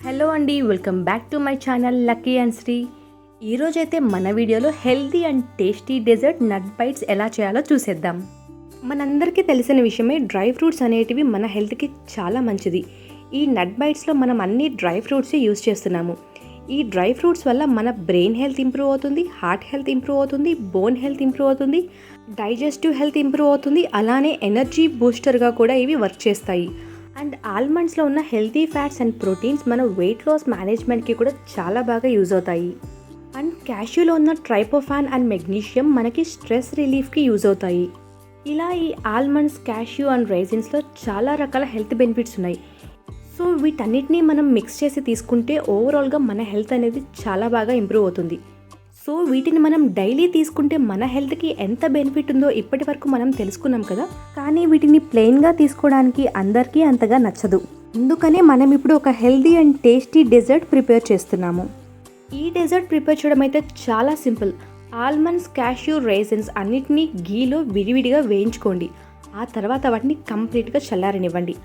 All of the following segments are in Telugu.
హలో అండి, welcome back to my channel lucky and Sri. ఈరోజైతే మన వీడియోలో healthy and tasty dessert nut bites ఎలా చేయాలో చూసేద్దాం. మనందరికీ తెలిసిన విషయమే, డ్రై ఫ్రూట్స్ అనేటివి మన హెల్త్కి చాలా మంచిది. ఈ నట్ బైట్స్లో మనం అన్ని డ్రై ఫ్రూట్సే యూస్ చేస్తున్నాము. ఈ డ్రై ఫ్రూట్స్ వల్ల మన బ్రెయిన్ హెల్త్ ఇంప్రూవ్ అవుతుంది, హార్ట్ హెల్త్ ఇంప్రూవ్ అవుతుంది, బోన్ హెల్త్ ఇంప్రూవ్ అవుతుంది, డైజెస్టివ్ హెల్త్ ఇంప్రూవ్ అవుతుంది, అలానే ఎనర్జీ బూస్టర్గా కూడా ఇవి వర్క్ చేస్తాయి. అండ్ ఆల్మండ్స్లో ఉన్న హెల్తీ ఫ్యాట్స్ అండ్ ప్రోటీన్స్ మన వెయిట్ లాస్ మేనేజ్మెంట్కి కూడా చాలా బాగా యూజ్ అవుతాయి. అండ్ క్యాష్యూలో ఉన్న ట్రైపోఫాన్ అండ్ మెగ్నీషియం మనకి స్ట్రెస్ రిలీఫ్కి యూజ్ అవుతాయి. ఇలా ఈ ఆల్మండ్స్, క్యాష్యూ అండ్ రైజిన్స్లో చాలా రకాల హెల్త్ బెనిఫిట్స్ ఉన్నాయి. సో వీటన్నిటినీ మనం మిక్స్ చేసి తీసుకుంటే ఓవరాల్గా మన హెల్త్ అనేది చాలా బాగా ఇంప్రూవ్ అవుతుంది. సో వీటిని మనం డైలీ తీసుకుంటే మన హెల్త్కి ఎంత బెనిఫిట్ ఉందో ఇప్పటి వరకు మనం తెలుసుకున్నాం కదా. కానీ వీటిని ప్లెయిన్గా తీసుకోవడానికి అందరికీ అంతగా నచ్చదు. అందుకనే మనం ఇప్పుడు ఒక healthy and tasty dessert prepare చేస్తున్నాము. ఈ డెజర్ట్ ప్రిపేర్ చేయడం అయితే చాలా సింపుల్. ఆల్మండ్స్, క్యాష్యూ, రైజిన్స్ అన్నిటినీ గీలో విడివిడిగా వేయించుకోండి. ఆ తర్వాత వాటిని కంప్లీట్గా చల్లారనివ్వండి.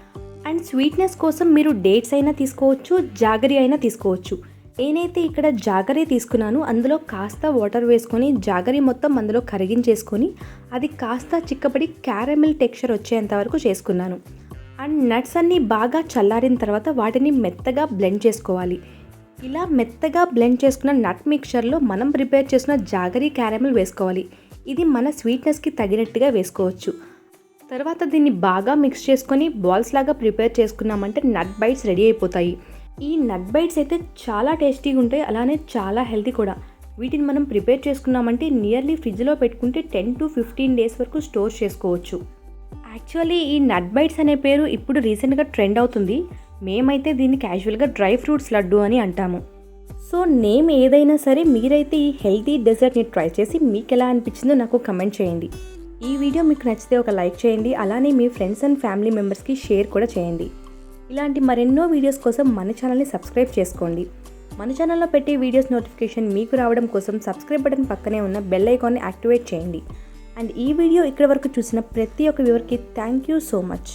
అండ్ స్వీట్నెస్ కోసం మీరు డేట్స్ అయినా తీసుకోవచ్చు, జాగరీ అయినా తీసుకోవచ్చు. నేనైతే ఇక్కడ జాగరీ తీసుకున్నాను. అందులో కాస్త వాటర్ వేసుకొని జాగరీ మొత్తం అందులో కరిగించేసుకొని అది కాస్త చిక్కబడి క్యారమెల్ టెక్స్చర్ వచ్చేంత వరకు చేసుకున్నాను. అండ్ నట్స్ అన్నీ బాగా చల్లారిన తర్వాత వాటిని మెత్తగా బ్లెండ్ చేసుకోవాలి. ఇలా మెత్తగా బ్లెండ్ చేసుకున్న నట్ మిక్చర్లో మనం ప్రిపేర్ చేసిన జాగరీ క్యారమెల్ వేసుకోవాలి. ఇది మన స్వీట్నెస్కి తగినట్టుగా వేసుకోవచ్చు. తర్వాత దీన్ని బాగా మిక్స్ చేసుకొని బాల్స్ లాగా ప్రిపేర్ చేసుకున్నామంటే నట్ బైట్స్ రెడీ అయిపోతాయి. ఈ నట్ బైట్స్ అయితే చాలా టేస్టీగా ఉంటాయి, అలానే చాలా హెల్తీ కూడా. వీటిని మనం ప్రిపేర్ చేసుకున్నామంటే నియర్లీ ఫ్రిడ్జ్లో పెట్టుకుంటే 10 to 15 డేస్ వరకు స్టోర్ చేసుకోవచ్చు. యాక్చువల్లీ ఈ నట్ బైట్స్ అనే పేరు ఇప్పుడు రీసెంట్గా ట్రెండ్ అవుతుంది. మేమైతే దీన్ని క్యాజువల్గా డ్రై ఫ్రూట్స్ లడ్డు అని అంటాము. సో నేమ్ ఏదైనా సరే, మీరైతే ఈ హెల్తీ డెజర్ట్ని ట్రై చేసి మీకు ఎలా అనిపించిందో నాకు కమెంట్ చేయండి. ఈ వీడియో మీకు నచ్చితే ఒక లైక్ చేయండి, అలానే మీ ఫ్రెండ్స్ అండ్ ఫ్యామిలీ మెంబర్స్కి షేర్ కూడా చేయండి. ఇలాంటి మరెన్నో వీడియోస్ కోసం మన ఛానల్ని సబ్స్క్రైబ్ చేసుకోండి. మన ఛానల్లో పెట్టే వీడియోస్ నోటిఫికేషన్ మీకు రావడం కోసం సబ్స్క్రైబ్ బటన్ పక్కనే ఉన్న బెల్ ఐకాన్ని యాక్టివేట్ చేయండి. అండ్ ఈ వీడియో ఇక్కడ వరకు చూసిన ప్రతి ఒక్క వ్యూవర్కి thank you so much.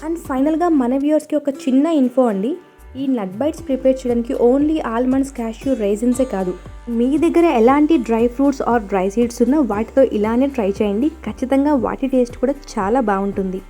And ఫైనల్గా మన వ్యూవర్స్కి ఒక చిన్న ఇన్ఫో అండి. ఈ నట్ బైట్స్ ప్రిపేర్ చేయడానికి ఓన్లీ ఆల్మండ్స్, క్యాష్యూ, రైజిన్సే కాదు, మీ దగ్గర ఎలాంటి dry fruits or dry seeds ఉన్నా వాటితో ఇలానే ట్రై చేయండి. ఖచ్చితంగా వాటి టేస్ట్ కూడా చాలా బాగుంటుంది.